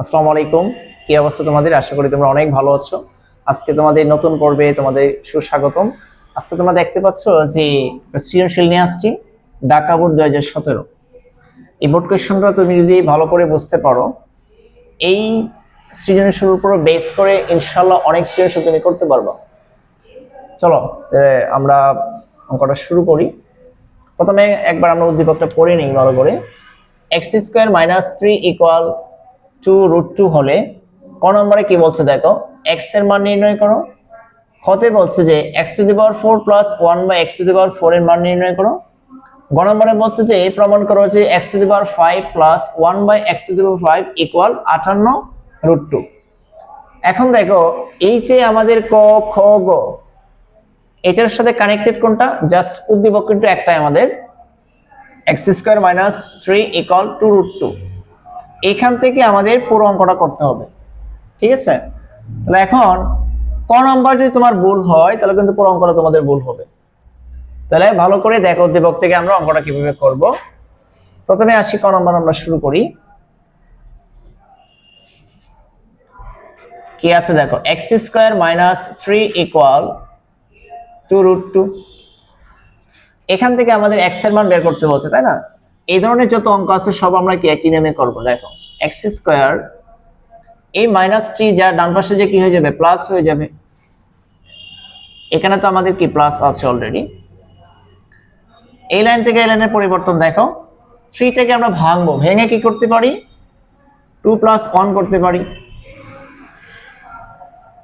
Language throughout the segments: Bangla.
আসসালামু আলাইকুম। কি অবস্থা তোমাদের? আশা করি তোমরা অনেক ভালো আছো। আজকে তোমাদের নতুন পর্বে তোমাদের সুস্বাগতম। আজকে তোমরা দেখতে পাচ্ছ যে সৃজনশীল নিয়ে আসছি, ঢাকা বোর্ড 2017। এই বোর্ড কোয়েশ্চনটা তুমি যদি ভালো করে বুঝতে পারো, এই সৃজনশীলের উপর বেস করে ইনশাআল্লাহ অনেক সৃজনশীল তুমি করতে পারবা। চলো আমরা অঙ্কটা শুরু করি। প্রথমে একবার আমরা উদ্দীপকটা পড়ে নিই ভালো করে। x² - 3 = 2√2 হলে ক নম্বরে কি বলছে দেখো, x এর মান নির্ণয় করো। খতে বলছে যে x⁴ + 1/x⁴ এর মান নির্ণয় করো। গ নম্বরে বলছে যে প্রমাণ করো যে x⁵ + 1/x⁵ = 58√2। এখন দেখো এই যে আমাদের ক খ গ এটার সাথে কানেক্টেড কোনটা? জাস্ট উদ্দীপক কিন্তু একটাই আমাদের, x² - 3 = 2√2। এখান থেকে আমাদের পুরো অঙ্কটা করতে হবে, ঠিক আছে? তাহলে এখন ক নাম্বার যদি তোমার ভুল হয় তাহলে কিন্তু পুরো অঙ্কটা তোমাদের ভুল হবে। তাহলে ভালো করে দেখো উদ্দীপক থেকে আমরা অঙ্কটা কিভাবে করব। প্রথমে আসি ক নাম্বার, আমরা শুরু করি। কি আছে দেখো, x² - 3 = 2√2। এখান থেকে আমাদের x এর মান বের করতে বলছে, তাই না? এই ধরনের যত অঙ্ক আছে সব আমরা কি একই নিয়মে করব। দেখো x² এই -3 যার ডান পাশে যে কি হয়ে যাবে, প্লাস হয়ে যাবে। এখানে তো আমাদের কি প্লাস আছে অলরেডি। এই লাইন থেকে এই লাইনের পরিবর্তন দেখো, 3 টাকে আমরা ভাঙবো, ভেঙে কি করতে পারি, 2 + 1 করতে পারি।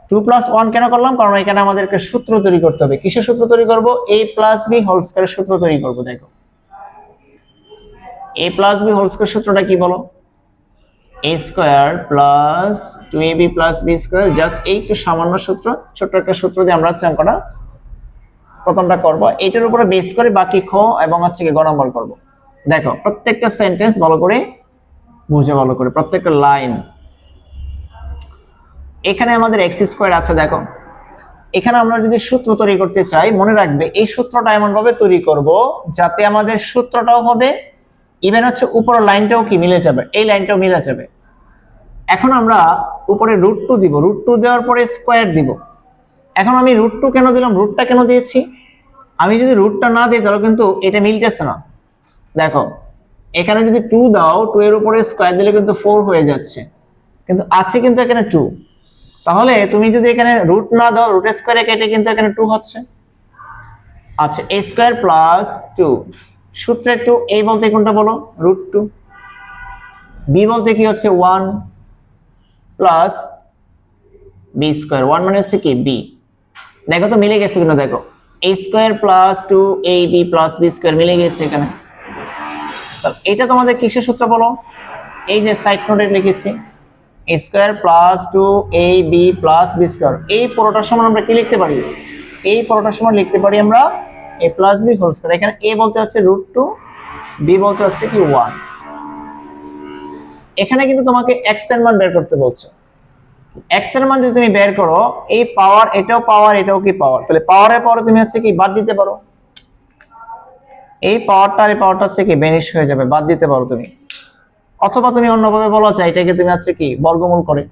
2 + 1 কেন করলাম? কারণ এখানে আমাদেরকে সূত্র তৈরি করতে হবে। কিসের সূত্র তৈরি করব? a + b² সূত্র তৈরি করব। দেখো a + b² সূত্রটা কি বলো? a² + 2ab + b²। জাস্ট এই একটু সামান্য সূত্র, ছোট্ট একটা সূত্র দিয়ে আমরা অঙ্কটা প্রথমটা করব। এটার উপরে বেস করে বাকি খ এবং কি গ নম্বর করব। দেখো প্রত্যেকটা সেন্টেন্স ভালো করে বুঝে, ভালো করে প্রত্যেকটা লাইন। এখানে আমাদের x² আছে। দেখো এখানে আমরা যদি সূত্র তৈরি করতে চাই, মনে রাখবে এই সূত্রটা এমন ভাবে তৈরি করব যাতে আমাদের সূত্রটাও হবে, ইভেন উপরের লাইনটাও কি মিলে যাবে, এই লাইনটাও মিলে যাবে। এখন আমরা উপরে √2 দিব, √2 দেওয়ার পরে স্কয়ার দিব। এখন আমি √2 কেন দিলাম, রুটটা কেন দিয়েছি? আমি যদি রুটটা না দিই তাহলে কিন্তু এটা মিলতেছে না। দেখো এখানে যদি 2 দাও, 2 এর উপরে স্কয়ার দিলে কিন্তু 4 হয়ে যাচ্ছে, কিন্তু আছে কিন্তু এখানে 2। তাহলে তুমি যদি এখানে রুট না দাও, রুটের স্কয়ারে কেটে কিন্তু এখানে 2 হচ্ছে। আচ্ছা a² + 2, সূত্রে 2, a বলতে কোনটা বলো? √2। b বলতে কি হচ্ছে 1 + b²। 1 মানে হচ্ছে কি b। দেখো তো মিলে গেছে কিনা, দেখো a² + 2ab + b² মিলে গেছে এখানে। তাহলে এটা তোমাদের কিসের সূত্র বলো? এই যে সাইড নোটে লিখেছি, a² + 2ab + b²। এই পুরোটার সমান আমরা কি লিখতে পারি? এই পুরোটার সমান লিখতে পারি আমরা a + b²। এখানে a বলতে হচ্ছে √2, b বলতে হচ্ছে কি 1। এখানে কিন্তু তোমাকে x এর মান বের করতে বলছে। x এর মান যদি তুমি বের করো, এই পাওয়ার এটাও পাওয়ার, এটাও কি পাওয়ার, তাহলে পাওয়ারের পরে তুমি কি বাদ দিতে পারো। এই পাওয়ারটা আর এই পাওয়ারটা কি ভ্যানিশ হয়ে যাবে, বাদ দিতে পারো তুমি। অথবা তুমি অন্যভাবে বলা যায় এটাকে তুমি কি বর্গমূল করে,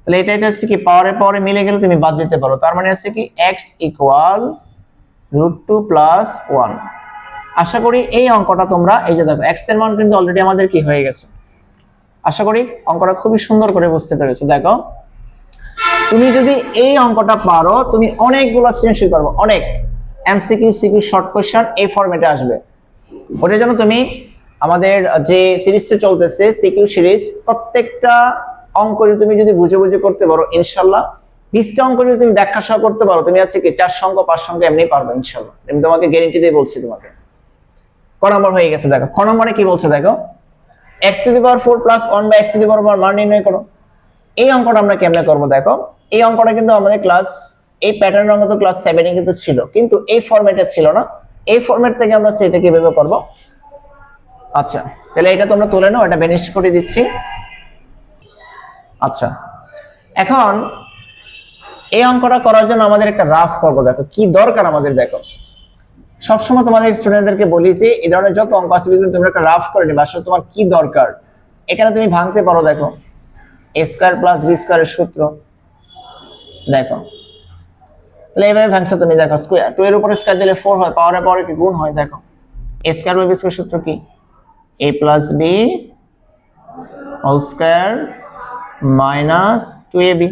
তাহলে এটা কি পাওয়ারের পরে মিলে গেলে তুমি বাদ দিতে পারো। তার মানে কি x = √2 + 1। আশা করি এই অঙ্কটা তোমরা, এই যে দেখো x এর মান কিন্তু অলরেডি আমাদের কি হয়ে গেছে। আশা করি অঙ্কটা খুবই সুন্দর করে বুঝতে পেরেছো। দেখো তুমি যদি এই অঙ্কটা পারো, তুমি অনেকগুলো সৃজনশীল পারবে, অনেক এমসিকিউ সিকিউ শর্ট কোশ্চেন এই ফরম্যাটে আসবে। ওটার জন্য তুমি আমাদের যে সিরিজটা চলতেছে সিকিউ সিরিজ, প্রত্যেকটা অঙ্ক তুমি যদি বুঝে বুঝে করতে পারো ইনশাআল্লাহ, 20টা অঙ্ক যদি তুমি ব্যাখ্যা সহ করতে পারো, তুমি কি 4 অঙ্ক 5 অঙ্ক এমনি পারবে ইনশাআল্লাহ। আমি তোমাকে গ্যারান্টি দিয়ে বলছি তোমাকে। ক নম্বর হয়ে গেছে। দেখো খ নম্বরে কি বলছে, দেখো x⁴ + 1/x⁴ মান নির্ণয় করো। এই অঙ্কটা আমরা কেমনে করব? দেখো এই অঙ্কটা কিন্তু আমাদের এই প্যাটার্ন অঙ্ক তো ক্লাস 7 এ কিন্তু ছিল, কিন্তু এই ফরম্যাটে ছিল না। এই ফরম্যাট থেকে আমরা এটা কিভাবে করব। আচ্ছা তাহলে এটা তোমরা তুলে নাও, এটা ভ্যানিশ করে দিচ্ছি। আচ্ছা এখন এই অঙ্কটা করার জন্য আমাদের একটা রাফ করব। দেখো কি দরকার আমাদের। দেখো সবসময় তোমাদের স্টুডেন্টদেরকে বলি যে এই ধরনের যত অঙ্ক আছে তোমরা একটা রাফ করে নিবে, আসলে তোমার কি দরকার। এখানে তুমি ভাঙতে পারো। দেখো এ স্কয়ার প্লাস বি স্কয়ারের সূত্র দেখো, তাহলে এইভাবে ভাঙছো তুমি। দেখো স্কয়ার 2 এর উপরে স্কয়ার দিলে 4 হয়, পাওয়ারে পাওয়ারে কি গুণ হয়। দেখো A square by B square সূত্র কি, a plus B whole square minus 2ab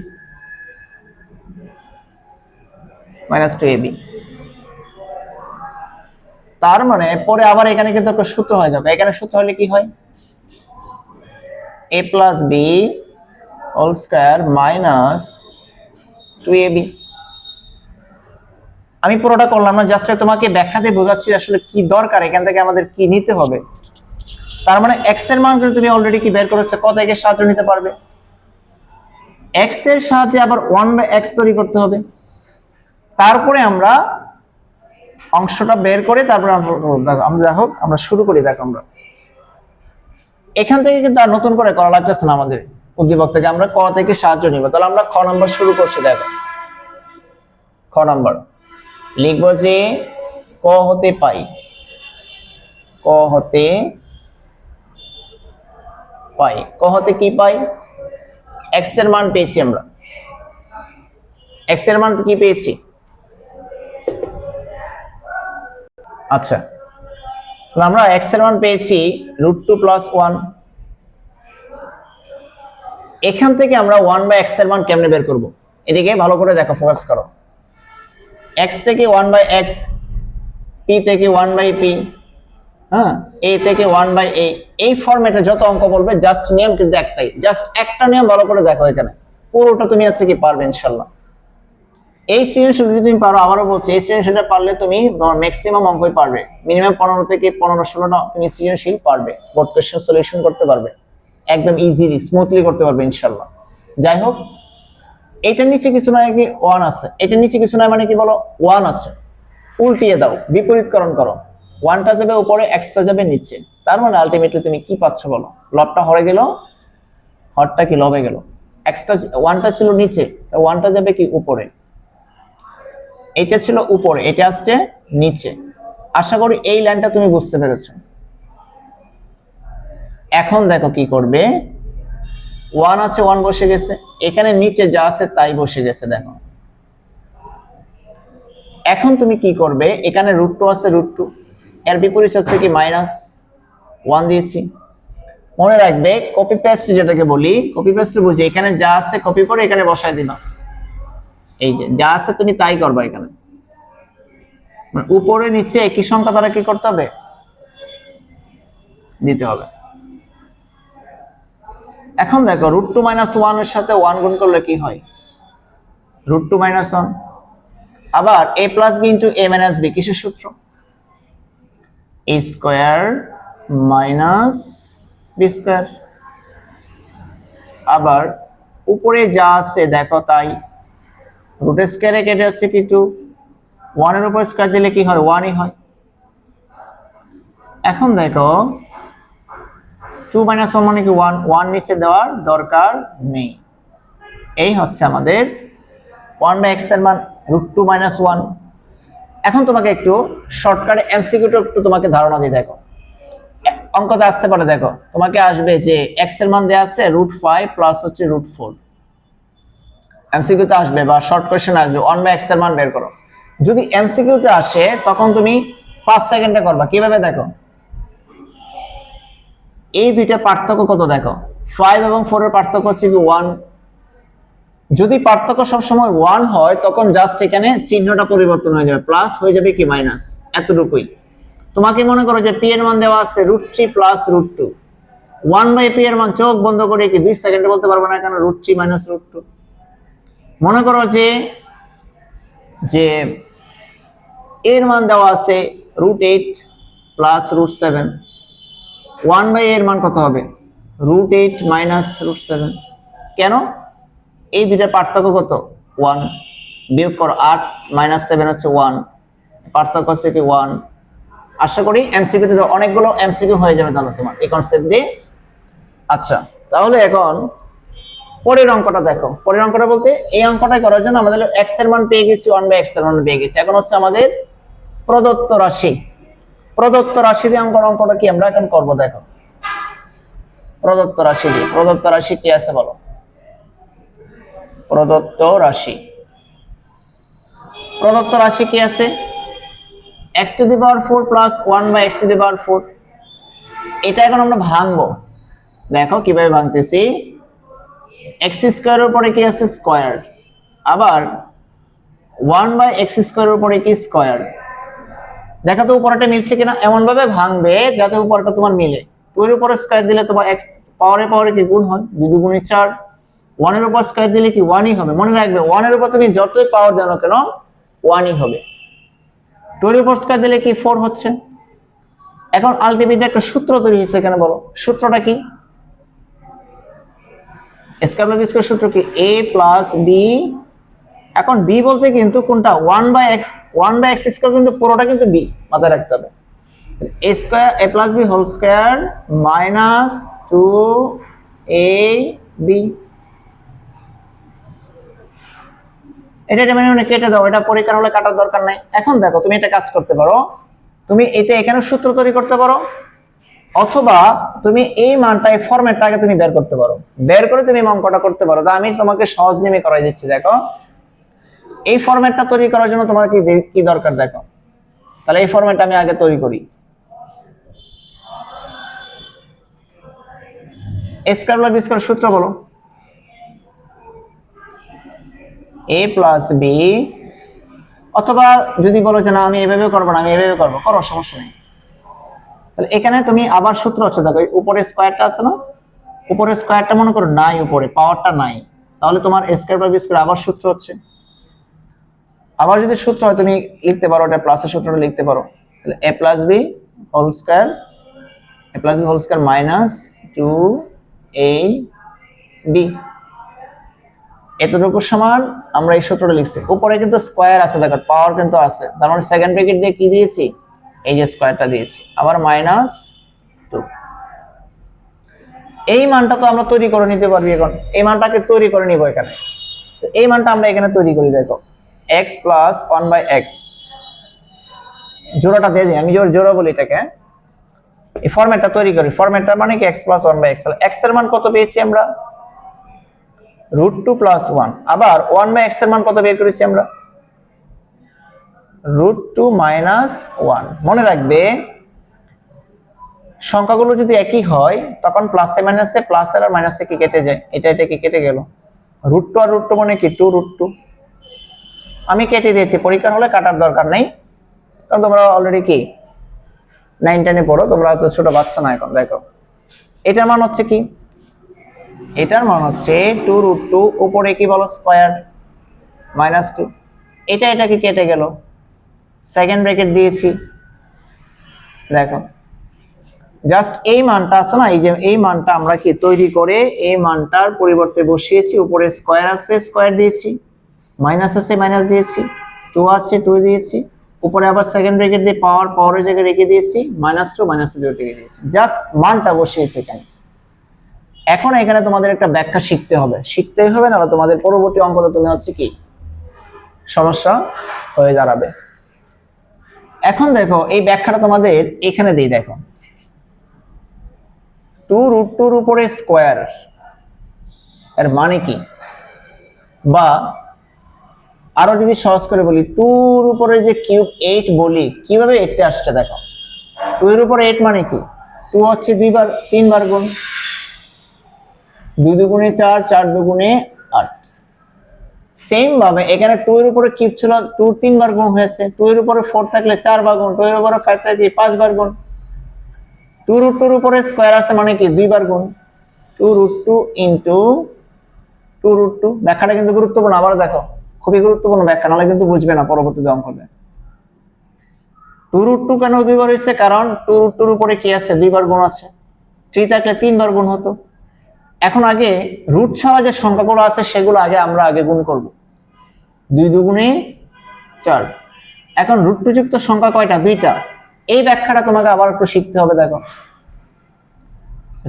minus 2ab। তার মানে পরে আবার এখানে কিন্তু একটা সূত্র হয়। দেখো এখানে সূত্র হলে কি হয়, a plus B whole square minus 2ab। আমি পুরোটা করলাম না, জাস্ট তোমাকে ব্যাখ্যাতে বোঝাচ্ছি আসলে কি দরকার, এখান থেকে আমাদের কি নিতে হবে। তার মানে x এর মান তুমি অলরেডি কি বের করেছো, কত থেকে সাহায্য নিতে পারবে। x এর সাহায্যে আবার 1/x তৈরি করতে হবে, তারপরে আমরা অংশটা বের করে তারপরে আমরা দেখো আমরা শুরু করি। দেখো আমরা এখান থেকে কিন্তু আর নতুন করে করা লাগতেছে না, আমাদের উদ্দীপক থেকে আমরা ক থেকে সাহায্য নিব। তাহলে আমরা খ নাম্বার শুরু করছি। দেখো খ নাম্বার লিখবো যে ক হতে পাই, ক হতে পাই, ক হতে কি পাই, x এর মান পেয়েছি আমরা। x এর মান কি পেয়েছি, আচ্ছা আমরা x এর মান পেয়েছি √2 + 1। এখান থেকে আমরা 1/x এর মান কেমনে বের করব, এদিকে ভালো করে দেখো, ফোকাস করো। x থেকে 1/x, p থেকে 1/p, হ্যাঁ a থেকে 1/a, এই ফরম্যাটে যত অঙ্ক বলবে জাস্ট নিয়ম কিন্তু একটাই, জাস্ট একটা নিয়ম ভালো করে দেখো। এখানে পুরোটা তুমি হচ্ছে কি পারবে ইনশাআল্লাহ। এই সৃজনশীল যদি তুমি পারো, আবারও বলছি এই সৃজনশীলটা পারলে তুমি ম্যাক্সিমাম অঙ্কই পারবে, মিনিমাম 15 থেকে 15-16টা তুমি সৃজনশীল পারবে, বোর্ড কোশ্চেন সলিউশন করতে পারবে একদম ইজিলি স্মুথলি করতে পারবে ইনশাআল্লাহ। যাই হোক, এটার নিচে কিছু নয় কি 1 আছে, এটার নিচে কিছু নয় মানে কি বলো 1 আছে, উল্টিয়ে দাও, বিপরীতকরণ করো, 1টা যাবে উপরে, xটা যাবে নিচে। তার মানে আলটিমেটলি তুমি কি পাচ্ছ বলো, লবটা হরে গেল, হরটা কি লবে গেল। xটা 1টা ছিল নিচে, 1টা যাবে কি উপরে, এটা ছিল উপরে, এটা আসছে নিচে। আশা করি এই লাইনটা তুমি বুঝতে পেরেছো। এখন দেখো কি করবে, 1 আছে, 1 বসে গেছে, এখানে নিচে যা আছে তাই বসে গেছে। দেখো এখন তুমি কি করবে, এখানে √2 আছে, √2 এর বিপরীত হচ্ছে কি -1 দিয়েছি। মনে রাখবে কপি পেস্ট যেটাকে বলি, কপি পেস্ট বুঝি, এখানে যা আছে কপি করে এখানে বসায় দিবা। এই যে যা আছে তুমি তাই করবা, এখানে মানে উপরে নিচে একই সংখ্যা দ্বারা কি করতে হবে, দিতে হবে। এখন দেখো √2 - 1 এর সাথে 1 গুণ করলে কি হয়, √2 - 1। আবার a + b * a - b কিসের সূত্র, a square minus b square. আবার উপরে যা আছে দেখো তাই, √ স্কয়ারে কেটে হচ্ছে কি 2, 1 এর উপর স্কয়ার দিলে কি হয় 1ই হয়। এখন দেখো 2 - 1 মানে কি 1, 1 নিচে দেওয়ার দরকার নেই। এই হচ্ছে আমাদের 1/x এর মান √2 - 1। এখন তোমাকে একটু শর্টকাটে এমসিকিউটা একটু তোমাকে ধারণা দিই। দেখো অঙ্কতে আসতে পারে, দেখো তোমাকে আসবে যে x এর মান দেয়া আছে √5 প্লাস হচ্ছে √4, এমসিকিউতে আসবে বা শর্ট কোশ্চেন আসবে 1/x এর মান বের করো। যদি এমসিকিউতে আসে তখন তুমি 5 সেকেন্ডে করবা। কিভাবে দেখো, এই দুইটা পার্থক্য কত দেখো, 5 এবং 4 এর পার্থক্য হচ্ছে কি 1। যদি পার্থক্য সবসময় 1 হয় তখন জাস্ট এখানে চিহ্নটা পরিবর্তন হয়ে যাবে, প্লাস হয়ে যাবে কি মাইনাস, এতটুকুই। তোমাকে মনে করো যে p এর মান দেওয়া আছে √3 প্লাস √2, 1/p এর মান চোখ বন্ধ করে কি 2 সেকেন্ডে বলতে পারবে না, কেন √3 - √2। মনে করো যে এর মান দেওয়া আছে √8 প্লাস √7, 1/a এর মান কত হবে, √8 - √7। কেন, এই দুইটা পার্থক্য কত 1, বিয়োগ করো 8 - 7 হচ্ছে 1, পার্থক্য হচ্ছে কি 1। আশা করি এমসিকিউ তে অনেকগুলো এমসিকিউ হয়ে যাবে তাহলে তোমার এই কনসেপ্ট দিয়ে। আচ্ছা তাহলে এখন পরের অঙ্কটা দেখো, পরের অঙ্কটা বলতে এই অঙ্কটা করার জন্য আমাদের x এর মান পেয়ে গেছি, 1/x এর মান পেয়ে গেছি। এখন হচ্ছে আমাদের প্রদত্ত রাশি, প্রদত্ত রাশি দিয়ে অঙ্কটা কি আমরা এখন করব। দেখো প্রদত্ত রাশি দিয়ে, প্রদত্ত রাশি কি আছে বলো, প্রদত্ত রাশি কি আছে x to the power 4 plus 1 by x to the power 4। এটা এখন আমরা ভাঙবো, দেখো কিভাবে ভাঙতেছি। x স্কয়ারের উপরে কি আছে স্কয়ার, আবার 1 বাই x স্কয়ারের উপরে কি স্কয়ার। দেখো তো উপরটা মিলছে কিনা, এমন ভাবে ভাঙবে যাতে উপরটা তোমার মিলে। 2 এর উপরে স্কয়ার দিলে তোমার x পাওয়ারে কি গুণ হয়, 2 × 4। 1 এর উপর স্কয়ার দিলে কি 1ই হবে, মনে রাখবে 1 এর উপর তুমি যতই পাওয়ার দাও না কেন 1ই হবে। 2 এর উপর স্কয়ার দিলে কি 4 হচ্ছে। এখন আলটিমেটলি একটা সূত্র তৈরি হয়েছে, এখানে বলো সূত্রটা কি। স্কয়ার প্লাস বি স্কয়ার সূত্র কি a প্লাস বি। এখন b বলতে কিন্তু কোনটা 1 বাই x স্কয়ার, কিন্তু পুরোটা কিন্তু b, মাথায় রাখতে হবে। a square a plus b whole square minus 2ab। এটা মানে কেটে দাও, এটা পরীক্ষা হলে কাটার দরকার নাই। এখন দেখো তুমি এটা কাজ করতে পারো, তুমি এটা এখানে সূত্র তৈরি করতে পারো, অথবা তুমি এই মানটা এই ফরম্যাটটাকে তুমি বের করতে পারো, বের করে তুমি অঙ্কটা করতে পারো। তা আমি তোমাকে সহজ নিয়মে করাই দিচ্ছি। দেখো এই ফরম্যাটটা তৈরি করার জন্য তোমার কি দরকার, দেখো তাহলে এই ফরম্যাটটা আমি আগে তৈরি করি। a square plus b square সূত্র বলো a প্লাস b, অথবা যদি বলো যে না আমি এভাবে করবো না, আমি এভাবে করবো, করো, সমস্যা নেই। তাহলে এখানে তুমি আবার সূত্র হচ্ছে, দেখো উপরে স্কয়ারটা আছে না, উপরে স্কয়ারটা মনে করো নাই, উপরে পাওয়ারটা নাই, তাহলে তোমার a square plus b square আবার সূত্র হচ্ছে। আবার যদি সূত্র হয় তুমি লিখতে পারো, এটা প্লাসের সূত্রটা লিখতে পারো, তাহলে a plus b whole square minus 2ab। এতটুকু সমান আমরা এই সূত্রটা লিখছি। উপরে কিন্তু স্কয়ার আছে, দেখো পাওয়ার কিন্তু আছে, তার মানে সেকেন্ড ব্র্যাকেট দিয়ে কি দিয়েছি, এই যে স্কয়ারটা দিয়েছি, আবার মাইনাস 2। এই মানটা তো আমরা তৈরি করে নিতে পারবি, এখন এই মানটাকে তৈরি করে নিব এখানে। তো এই মানটা আমরা এখানে তৈরি করি, দেখো x প্লাস 1 বাই x, জোড়াটা দিয়ে দিই, আমি জোড়া বলি এটাকে। এই ফরম্যাটটা তৈরি করি, ফরম্যাটটা মানে কি x plus 1 by x। x এর মান কত পেয়েছি আমরা, √2 প্লাস 1, আবার 1 বাই x এর মান কত বের করেছি আমরা, √2 মাইনাস 1। মনে রাখবে সংখ্যাগুলো যদি একই হয় তখন প্লাসে মাইনাসে, প্লাসের আর মাইনাসে কি কেটে যায়, এটা কি কেটে গেল, √2 আর √2 মানে কি 2√2। আমি কেটে দিয়েছি, পরীক্ষার হলে কাটার দরকার নেই, কারণ তোমরা অলরেডি কি 9-10 পড়ো, তোমরা তো ছোট বাচ্চা না এখন। দেখো এটার মান হচ্ছে কি, এটার মান হচ্ছে 2√2, উপরে কি বলো স্কয়ার মাইনাস 2, এটাকে কেটে গেল, সেকেন্ড ব্র্যাকেট দিয়েছি। দেখো জাস্ট এই মানটা আছে না, এই যে এই মানটা আমরা কি তৈরি করে এই মানটার পরিবর্তে বসিয়েছি, উপরে স্কয়ার আছে স্কয়ার দিয়েছি, মাইনাস আছে মাইনাস দিয়েছি, 2 আছে 2 দিয়েছি, উপরে আবার সেকেন্ড ব্র্যাকেট দিয়ে পাওয়ারের জায়গায় রেখে দিয়েছি, -2 -2 রেখে দিয়েছি, জাস্ট মানটা বসিয়েছি এখানে। এখন এখানে তোমাদের একটা ব্যাখ্যা শিখতেই হবে, না তোমাদের পরবর্তী অঙ্কটা তুমি হচ্ছে কি সমস্যা হয়ে দাঁড়াবে। এখন দেখো এই ব্যাখ্যাটা তোমাদের এখানে দিই, দেখো 2√2 এর উপরে স্কয়ার এর মানে কি, বা আরো যদি সহজ করে বলি 2 এর উপরে যে কিউব 8 বলি, কিভাবে 8টা আসছে দেখো। 2 এর উপরে 8 মানে কি, 2 হচ্ছে 3 বার গুণ, 2 দুগুণে 4, 4 দুগুণে 8। সেম ভাবে এখানে 2 এর উপরে কিউব ছিল, 2 3 বার গুণ হয়েছে, 2 এর উপরে 4 থাকলে 4 বার গুণ, 2 এর উপরে 5 থাকলে 5 বার গুণ, 2√2 এর উপরে স্কয়ার আছে মানে কি 2 বার গুণ, 2√2 ইনটু 2√2। ব্যাখ্যাটা কিন্তু গুরুত্বপূর্ণ, আবার দেখো খুবই গুরুত্বপূর্ণ ব্যাখ্যা, নাহলে কিন্তু বুঝবে না পরবর্তীতে অঙ্কতে। 2√2 কেন 2 বার হয়েছে, কারণ 2√2 এর উপরে কি আছে 2 বার গুণ আছে, 3 থাকলে 3 বার গুণ হতো। এখন আগে রুট ছাড়া যে সংখ্যাগুলো আছে সেগুলো আমরা আগে গুণ করব, 2 দুগুণে 4। এখন √2 যুক্ত সংখ্যা কয়টা, 2টা। এই ব্যাখ্যাটা তোমাকে আবার একটু শিখতে হবে। দেখো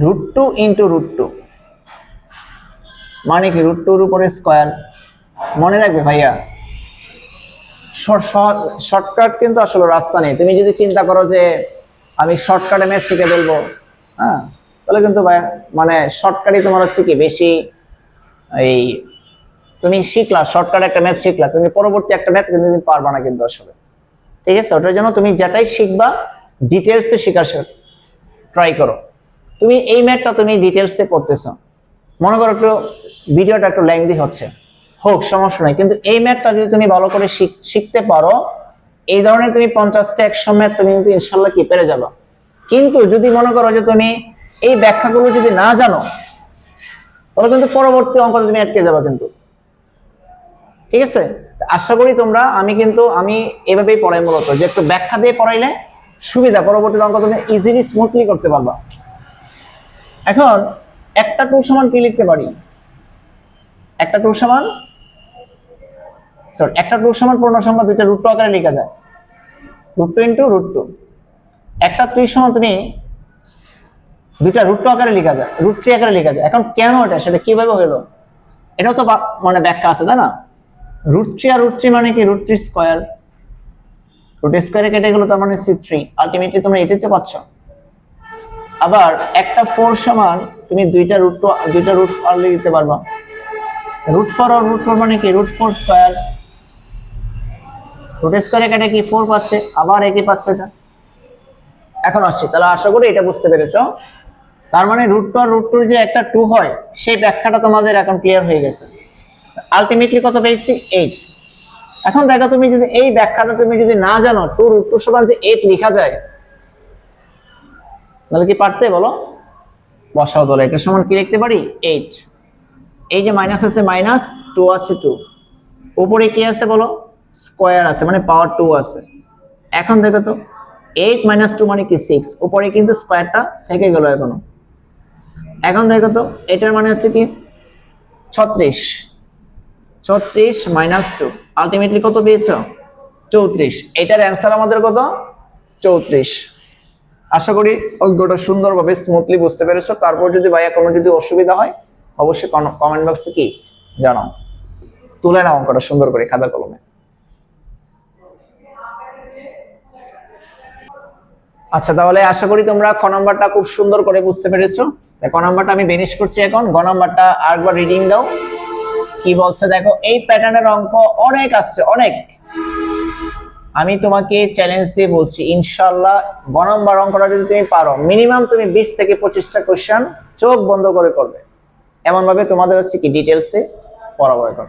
√2 ইনটু √2 মানে কি √2 এর উপরে স্কয়ার। মনে রাখবে ভাইয়া, শর্টকাট কিন্তু আসলে রাস্তা নেই। তুমি যদি চিন্তা করো যে আমি শর্টকাটে ম্যাথ শিখে ফেলবো, হ্যাঁ, তাহলে কিন্তু মানে শর্টকাটই তোমার হচ্ছে কি বেশি এই তুমি শিখলা, শর্টকাট একটা ম্যাথ শিখলা, তুমি পরবর্তী একটা ম্যাথ কিন্তু তুমি পারবা না কিন্তু আসলে। ঠিক আছে, ওটার জন্য তুমি যেটাই শিখবা ডিটেলসে শেখার ট্রাই করো। তুমি এই ম্যাথটা তুমি ডিটেলসে করতেছো, মনে করো একটু ভিডিওটা একটু লেন্থি হচ্ছে, হোক সমস্যা নাই, কিন্তু এই ম্যাথটা যদি তুমি ভালো করে শিখতে পারো, এই ধরনের তুমি 50টা 100 ম্যাথ তুমি কিন্তু ইনশাল্লাহ কি পেরে যাবা। কিন্তু যদি মনে করো যে তুমি এই ব্যাখ্যাগুলো যদি না জানো, তাহলে কিন্তু পরবর্তী অঙ্কতে তুমি আটকে যাবে কিন্তু। ঠিক আছে, আশা করি তোমরা, আমি এভাবেই পড়াই মূলত, যে একটু ব্যাখ্যা দিয়ে পড়াইলে সুবিধা, পরবর্তী অঙ্ক তুমি ইজিলি স্মুথলি করতে পারবা। এখন একটা টু সমান কি লিখতে পারি? একটা টু সমান পূর্ণ সংখ্যা দুইটা রুট টু আকারে লেখা যায়, root two into root two. একটা 3 সমান তুমি দুইটা রুট টু আকারে লেখা যায়, রুট 3 আকারে লেখা যায়। এখন কেন এটা, সেটা কিভাবে হলো, এটাও তো মানে ব্যাখ্যা আছে, তাই না? রুট 3 আর রুট 3 মানে কি? রুট 3 স্কয়ার, রুট স্কয়ারে কেটে গেল, তার মানে 3। আলটিমেটলি তোমরা এটাতে পাচ্ছ। আবার একটা 4 সমান তুমি দুইটা রুট আর লিখতে পারবা। রুট 4 আর রুট 4 মানে কি? রুট 4 স্কয়ার, রুট স্কয়ারে কেটে কি 4 পাচ্ছে, আবার একই পাচ্ছে এটা। এখন আসছি, তাহলে আশা করি এটা বুঝতে পেরেছো। তার মানে রুট 2 আর রুট 2 যে একটা 2 হয়, সেই ব্যাখ্যাটা তোমাদের এখন ক্লিয়ার হয়ে গেছে। আলটিমেটলি কত পেয়েছি? 8। এখন দেখো, তুমি যদি এই ব্যাখ্যাটা তুমি যদি না জানো, 2 রুট 2 সমান যে 8 লেখা যায়, তাহলে কি পারতে বলো? বসাও, তাহলে এটা সমান কি লিখতে পারি? 8। এই যে মাইনাস আছে, মাইনাস 2 আছে 2, উপরে কি আছে বলো? স্কয়ার আছে, মানে পাওয়ার 2 আছে। এখন দেখো তো, 8 - 2 মানে কি? 6, উপরে কিন্তু স্কয়ারটা থেকে গেল এখনো। এখন দেখো তো, এটার মানে হচ্ছে কি? 36 - 2, আলটিমেটলি কত পেয়েছো? 34। এটার অ্যান্সার আমাদের কত? 34। আশা করি অঙ্কটা সুন্দরভাবে স্মুথলি বুঝতে পেরেছো। তারপর যদি ভাইয়া কোনো যদি অসুবিধা হয়, অবশ্যই কমেন্ট বক্সে কি জানাও, তুলে নাও অঙ্কটা সুন্দর করে খাতা কলমে। আচ্ছা, তাহলে আশা করি তোমরা খ নাম্বারটা খুব সুন্দর করে বুঝতে পেরেছো। ক নাম্বারটা আমি বেনিশ করছি এখন। গ নাম্বারটা আরেকবার রিডিং দাও, কি বলছে দেখো। এই প্যাটার্নের অঙ্ক অনেক আসছে, অনেক। আমি তোমাকে চ্যালেঞ্জ দিয়ে বলছি, ইনশাআল্লাহ গ নাম্বার অঙ্কটা যদি তুমি পারো, মিনিমাম তুমি 20 থেকে 25টা কোশ্চেন চোখ বন্ধ করে করবে, এমন ভাবে তোমাদের হচ্ছে কি ডিটেলসে পড়াবো এখন।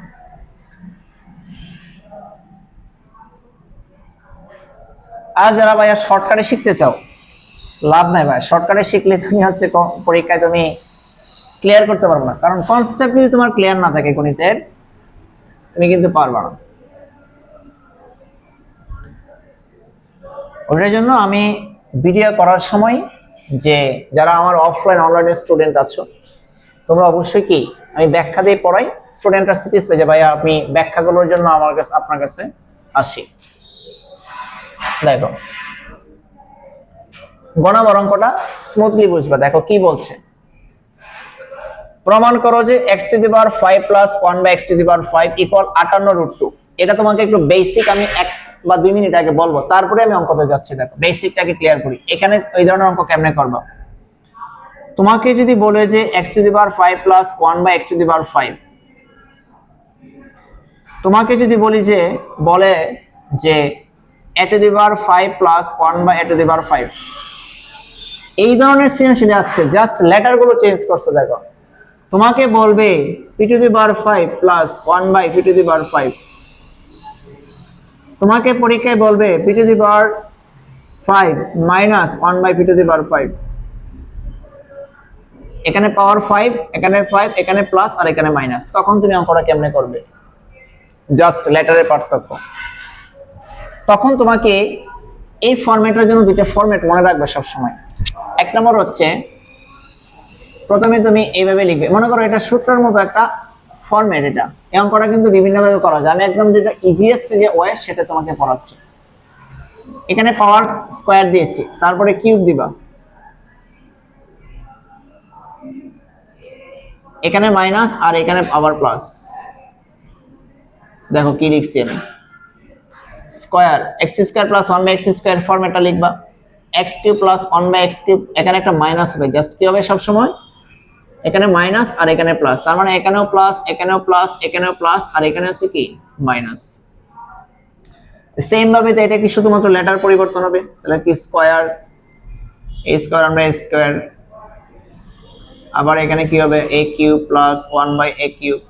আর যারা ভাইয়া শর্টকাটে শিখতে চাও, লাভ নাই ভাই, শর্টকাটে শিখলে তুমি হচ্ছে পরীক্ষায় তুমি ক্লিয়ার করতে পারবে না, কারণ কনসেপ্ট যদি তোমার ক্লিয়ার না থাকে গণিতের, তুমি কিন্তু পারবে না। ওটার জন্য আমি ভিডিও করার সময়, যে যারা আমার অফলাইন অনলাইনের স্টুডেন্ট আছো, তোমরা অবশ্যই কি আমি ব্যাখ্যা দিয়ে পড়াই, স্টুডেন্টরা স্যাটিসফাই যে ভাইয়া আপনি ব্যাখ্যাগুলোর জন্য আপনার কাছে আসি। দেখো গ নাম্বার অঙ্কটা স্মুথলি বুঝবা। দেখো কি বলছে, প্রমাণ করো যে x⁵ প্লাস 1/x⁵ ইকুয়াল 58√2। এটা তোমাকে একটু বেসিক আমি 1 বা 2 মিনিট আগে বলবো, তারপরে আমি অঙ্কতে যাচ্ছি। দেখো বেসিকটাকে ক্লিয়ার করি। এখানে এই ধরনের অঙ্ক কেমনে করবা? তোমাকে যদি বলে যে x⁵ প্লাস 1/x⁵, তোমাকে যদি বলি যে বলে যে a⁵ প্লাস 1/a⁵, এই ধরনের সৃজনশীল আসছে, জাস্ট লেটার গুলো চেঞ্জ করছে। দেখো তোমাকে বলবে p⁵ প্লাস 1/p⁵, তোমাকে পরীক্ষায় বলবে p⁵ মাইনাস 1/p⁵, এখানে পাওয়ার 5, এখানে 5, এখানে প্লাস আর এখানে মাইনাস। তখন তুমি অঙ্কটা কেমনে করবে? জাস্ট লেটারের পার্থক্য। তখন তোমাকে এই ফরম্যাটের জন্য দুইটা ফরম্যাট মনে রাখবে সবসময়। এক নম্বর হচ্ছে, প্রথমে তুমি এইভাবে লিখবে, মনে করো এটা সূত্রের মতো একটা ফরম্যাট। এটা এই অঙ্কটা কিন্তু বিভিন্নভাবে করা যায়, আমি একদম যেটা ইজিয়েস্ট যে ওয়ে সেটা তোমাকে পড়াচ্ছি। এখানে পাওয়ার স্কয়ার দিয়েছি, তারপরে কিউব দিবা, এখানে মাইনাস আর এখানে আবার প্লাস। দেখো কি লিখছি আমি, স্কয়ার x² প্লাস 1/x² ফরম্যাটটা লিখবা, x³ প্লাস 1/x³, এখানে একটা মাইনাস হবে, জাস্ট কি হবে সব সময় এখানে মাইনাস আর এখানে প্লাস, তার মানে এখানেও প্লাস, এখানেও প্লাস, এখানেও প্লাস, আর এখানে হচ্ছে কি মাইনাস। সেম ভাবে তো এটা কি শুধুমাত্র লেটার পরিবর্তন হবে, তাহলে কি স্কয়ার, a স্কয়ার আমরা a স্কয়ার, আবার এখানে কি হবে a cube plus 1/a cube,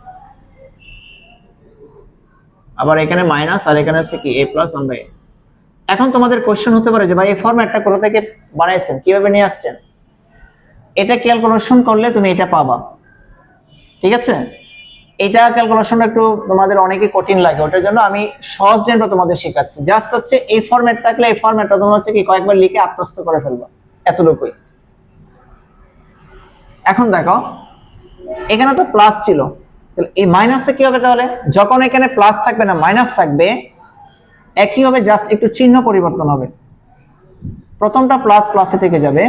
আবার এখানে মাইনাস আর এখানে হচ্ছে কি a প্লাস 1/a। এখন তোমাদের কোশ্চেন হতে পারে যে ভাই এই ফরম্যাটটা কোথা থেকে বানাইছেন, কিভাবে নিয়ে আসছেন? এটা ক্যালকুলেশন করলে তুমি এটা পাবা, ঠিক আছে? এটা ক্যালকুলেশনটা একটু তোমাদের অনেকে কঠিন লাগে, ওটার জন্য আমি সহজ ডেনটা তোমাদের শেখাচ্ছি। জাস্ট হচ্ছে এই ফরম্যাট থাকলে এই ফরম্যাটটা তোমরা হচ্ছে কি কয়েকবার লিখে আত্মস্থ করে ফেলবা, এতটুকুই। এখন দেখো এখানে তো প্লাস ছিল, তাহলে এই মাইনাসে কি হবে? তাহলে যখন এখানে প্লাস থাকবে না মাইনাস থাকবে একই হবে, জাস্ট একটু চিহ্ন পরিবর্তন হবে। প্রথমটা প্লাস প্লাসে থেকে যাবে,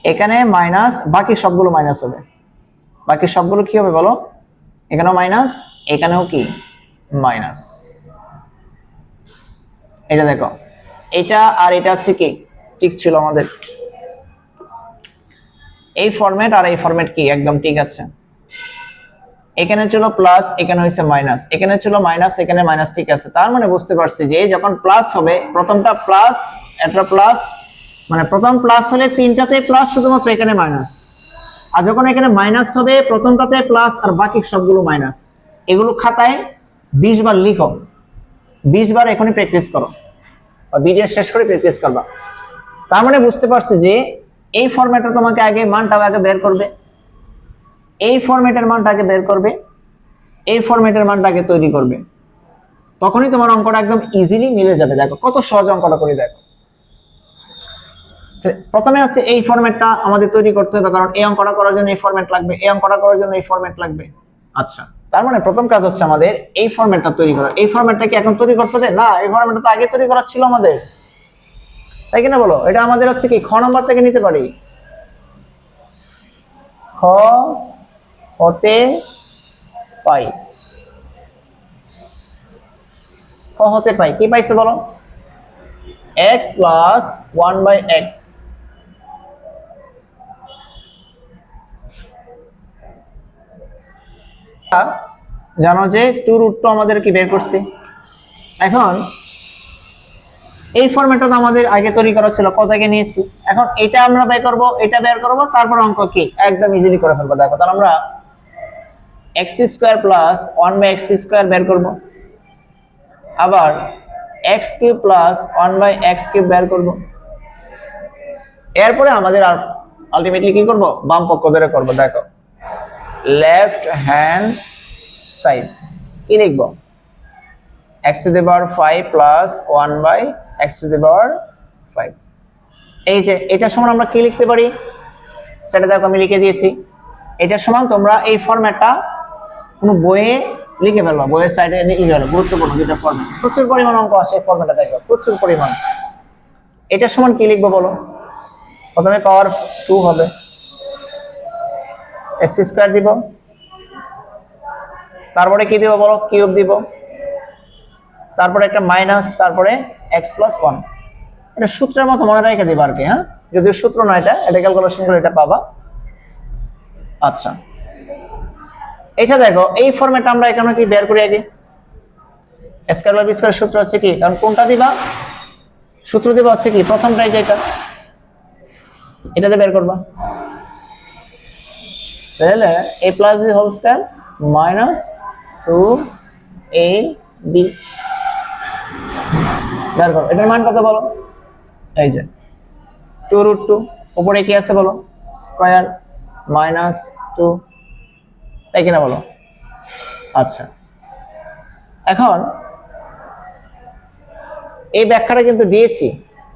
এখানে মাইনাস, বাকি সবগুলো মাইনাস হবে। বাকি সবগুলো কি হবে বলো? এখানেও মাইনাস, এখানেও কি মাইনাস। এটা দেখো, এটা আর এটা হচ্ছে কি ঠিক ছিল আমাদের এই ফরম্যাট, আর এই ফরম্যাট কি একদম ঠিক আছে। এখানে ছিল প্লাস, এখানে হয়েছে মাইনাস, এখানে ছিল মাইনাস, এখানে মাইনাস, ঠিক আছে। তার মানে বুঝতে পারছি যে যখন প্লাস হবে প্রথমটা প্লাস, এটা প্লাস, মানে প্রথম প্লাস হলে তিনটাতে প্লাস, শুধুমাত্র এখানে মাইনাস। আর যখন এখানে মাইনাস হবে প্রথমটাতে প্লাস আর বাকি সবগুলো মাইনাস। এগুলো খাতায় 20 বার লিখো, 20 বার এখনই প্র্যাকটিস করো, ভিডিও শেষ করে প্র্যাকটিস করবা। তার মানে বুঝতে পারছি যে এই ফরম্যাটে তোমাকে আগে মানটা আগে বের করবে, এই ফরম্যাটের মানটাকে বের করবে, এই ফরম্যাটের মানটাকে তৈরি করবে, তখনই তোমার অঙ্কটা একদম ইজিলি মিলে যাবে। দেখো কত সহজ অঙ্কটা করে, দেখো প্রথমে হচ্ছে এই ফরম্যাটটা আমাদের তৈরি করতে হবে, কারণ এই অঙ্কটা করার জন্য এই ফরম্যাট লাগবে, এই অঙ্কটা করার জন্য এই ফরম্যাট লাগবে। আচ্ছা, তার মানে প্রথম কাজ হচ্ছে আমাদের এই ফরম্যাটটা তৈরি করা। এই ফরম্যাটটা কি এখন তৈরি করতে হবে? না, এই ফরম্যাটটা তো আগে তৈরি করা ছিল আমাদের, তাই কিনা বলো? এটা আমাদের হচ্ছে কি খ নম্বর থেকে নিতে পারি, খ হতে পাই, খ হতে পাই। কি পাইছে বলো? x প্লাস 1/x, জানো যে 2√2 আমাদের কি বের করছি। এখন এই ফরম্যাটটা তো আমাদের আগে তৈরি করা ছিল, ক থেকে নিয়েছি। এখন এটা আমরা বের করব, এটা বের করব, তারপর অঙ্ক কি একদম ইজিলি করে ফেলবো। দেখো তাহলে আমরা x² প্লাস 1/x² বের করব, আবার x³ প্লাস 1/x³ বের করব। এরপরে আমাদের আর আলটিমেটলি কি করব? বাম পক্ষ ধরে করব। দেখো লেফট হ্যান্ড সাইড কি লিখব? x⁵ plus 1/x⁵। এই যে এটা সমান আমরা কি লিখতে পারি সেটা দেখো আমি লিখে দিয়েছি। এটার সমান তোমরা এই ফরম্যাটটা কোনো বইয়ে লিখে ফেলবা, বইয়ের সাইডে লিখে ফেলো। গুরুত্বপূর্ণ দুটো ফরম্যাট, প্রচুর পরিমাণ অঙ্ক আসে ফরম্যাটটা, দেখো প্রচুর পরিমাণ। এটার সমান কি লিখবো বলো? প্রথমে পাওয়ার 2 হবে, x² দিব, তারপরে কি দিব বলো? কিউব দিব, তারপরে একটা মাইনাস, তারপরে x প্লাস 1। এটা সূত্রের মতো মনে রেখে দিবা আর কি, হ্যাঁ? যদিও সূত্র নয়, এটা ক্যালকুলেশন করে এটা পাবা। আচ্ছা, এটা দেখো এই ফরম্যাট আমরা এখানে কি বের করি আগে? a²/b² সূত্র হচ্ছে কি, কারণ কোনটা দিবা? সূত্র দিবা হচ্ছে কি প্রথমটাই, যেটা এটাতে বের করবা। তাহলে a + b² মাইনাস 2ab বের করো। এটার মান কত বলো? এই যে 2√2, উপরে কি আছে বলো? স্কয়ার মাইনাস 2, তাই কিনা বলো? আচ্ছা, এখন এই ব্যাখ্যাটা কিন্তু দিয়েছি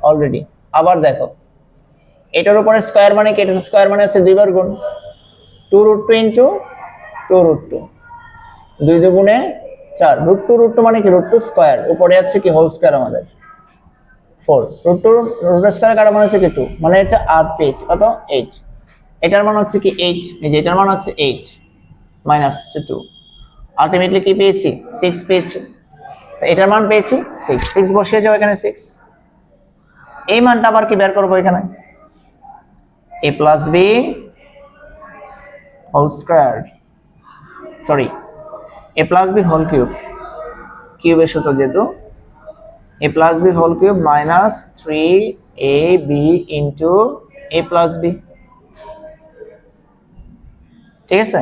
অলরেডি। আবার দেখো এটার উপরে স্কয়ার মানে কি? এটার স্কয়ার মানে হচ্ছে 2 বার গুণ, 2√2 ইন্টু 2√2, 2 দুগুণে 4, √2 মানে কি? √2 স্কয়ার, উপরে আছে কি হোল স্কয়ার আমাদের 4, √2 স্কয়ার কাটা মানে হচ্ছে কি 2, মানে হচ্ছে 8 পেয়েছি, কত? 8। এটার মান হচ্ছে কি 8, এই যে এটার মান হচ্ছে 8 মাইনাস 2, আলটিমেটলি কি পেয়েছি? 6 পেয়েছি। এটার মান পেয়েছি 6, 6 বসিয়ে যাও এখানে 6। এই মানটা আবার কি বের করবো? এখানে a + b whole square, sorry a plus B whole cube, কিউবের সূত্র যেহেতু a plus B whole cube minus 3ab into a plus B. ঠিক আছে,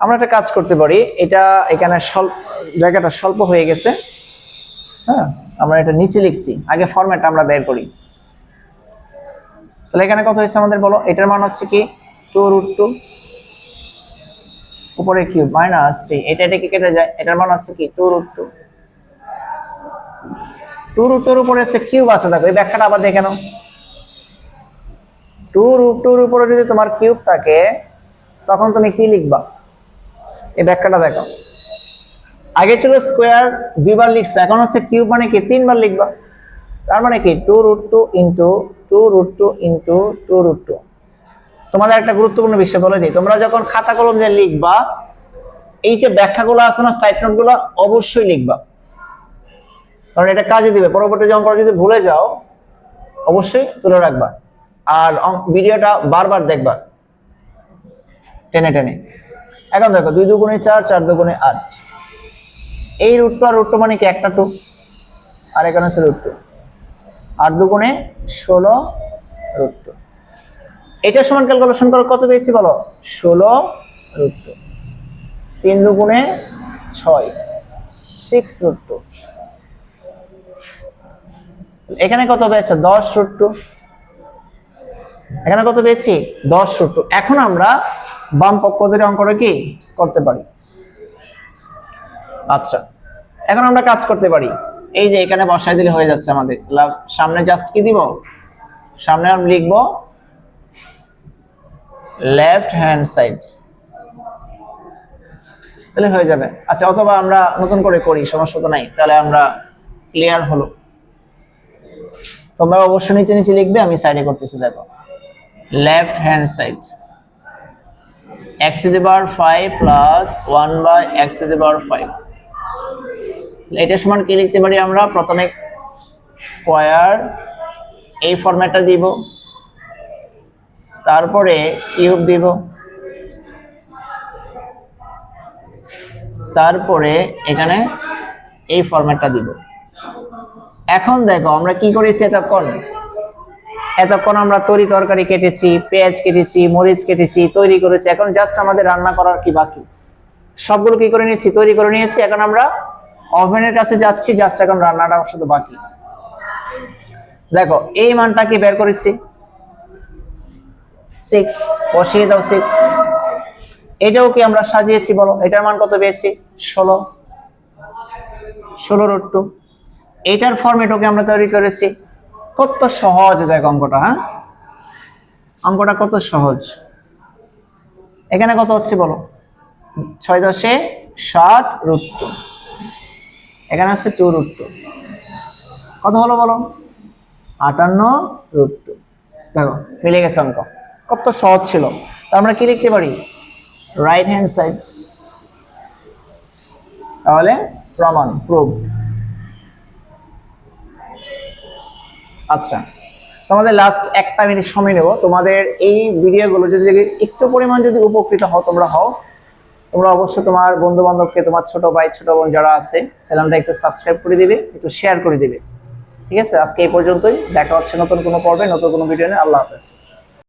আমরা একটা কাজ করতে পারি, এটা এখানে জায়গাটা স্বল্প হয়ে গেছে, হ্যাঁ আমরা এটা নিচে লিখছি, আগে ফরম্যাটটা আমরা বের করি। তাহলে এখানে কত হয়েছে আমাদের বলো, এটার মান হচ্ছে কি 2√2 উপরে কিউব মাইনাস 3, এটা কি কেটে যায়, এটার মান হচ্ছে কি 2√2, 2√2 এর উপরে হচ্ছে কিউব আছে, দেখো এই ব্যাখ্যাটা আবার দেখে নাও। 2√2 এর উপরে যদি তোমার কিউব থাকে তখন তুমি কি লিখবা, এই ব্যাখ্যাটা দেখো। আগে ছিল স্কয়ার, দুইবার লিখছো, এখন হচ্ছে কিউব মানে কি তিনবার লিখবা। তার মানে কি 2√2 ইন্টু 2√2 ইন্টু 2√2। তোমাদের একটা গুরুত্বপূর্ণ বিষয় বলে দিই, তোমরা যখন খাতা কলম দিয়ে লিখবা এই যে ব্যাখ্যাগুলো আছে না, সাইড নোটগুলো অবশ্যই লিখবা, কারণ এটা কাজে দিবে। পরবর্তী অঙ্ক যদি ভুলে যাও অবশ্যই তুলে রাখবা, আর ভিডিওটা বারবার দেখবা টেনে টেনে। এখন দেখো 2 দুগুণে 4, 4 দুগুণে 8, এই √2 আর √2 মানে কি একটা 2, আর এখানে হচ্ছে √2, 8 দুগুণে 16√2। এটা সমান ক্যালকুলেশন করো, কত পেয়েছি বলো 16√2, 3 দুগুণে 6, 6√2, এখানে কত পেয়েছে 10√2, এখানে কত পেয়েছি 10√2। এখন আমরা বাম পক্ষ ধরে অঙ্কটা কি করতে পারি। আচ্ছা, এখন আমরা কাজ করতে পারি, এই যে এখানে বসাই দিলে হয়ে যাচ্ছে আমাদের। সামনে জাস্ট কি দিব, সামনে আমরা লিখব লেফট হ্যান্ড সাইড, তাহলে হয়ে যাবে। আচ্ছা, অথবা আমরা নতুন করে করি, সমস্যা তো নাই, তাহলে আমরা ক্লিয়ার হলো। তোমরা অবশ্যই নিচে নিচে লিখবে, আমি সাইডে করতেছি। দেখো left hand side x⁵ plus 1/x⁵। এটা সমান কি লিখতে পারি আমরা, প্রথমে স্কয়ার এই ফরম্যাটটা দিব, তারপরে কিউব দিব, তারপরে এখানে এই ফরম্যাটটা দিব। এখন দেখো আমরা কি করেছি, এতক্ষণ আমরা তরকারি কেটেছি, পেঁয়াজ কেটেছি, মরিচ কেটেছি, তৈরি করেছি। এখন জাস্ট আমাদের রান্না করার কি বাকি, সবগুলো কি করে নিয়েছি, তৈরি করে নিয়েছি। এখন আমরা ওভেনের কাছে যাচ্ছি, জাস্ট এখন রান্নাটা শুধু বাকি। দেখো এই মানটা কি বের করেছি 6, বসিয়ে দাও 6। এটাও কি আমরা সাজিয়েছি বলো, এটার মান কত পেয়েছি 16√2। এটার ফরম্যাটকে আমরা তৈরি করেছি। কত সহজ দেখো অঙ্কটা, হ্যাঁ অঙ্কটা কত সহজ। এখানে কত হচ্ছে বলো 6×10=60√2, এখানে আছে 2√2, কত হলো বলো 58√2। দেখো মিলে গেছে অঙ্ক, কত সহজ ছিল। তো আমরা কি লিখতে পারি, রাইট হ্যান্ড সাইড। তাহলে প্রমাণ, প্রুভ। আচ্ছা, তোমাদের লাস্ট 1 মিনিট সময় নেব। তোমাদের এই ভিডিওগুলো যদি একটু পরিমাণ যদি উপকৃত হও তোমরা অবশ্যই তোমার বন্ধু বান্ধবকে, তোমার ছোট ভাই ছোট বোন যারা আছে চ্যানেলটা একটু সাবস্ক্রাইব করে দিবে, একটু শেয়ার করে দিবে। ঠিক আছে, আজকে এই পর্যন্তই, দেখা হচ্ছে নতুন কোনো পর্বে নতুন কোনো ভিডিও নিয়ে। আল্লাহ হাফেজ।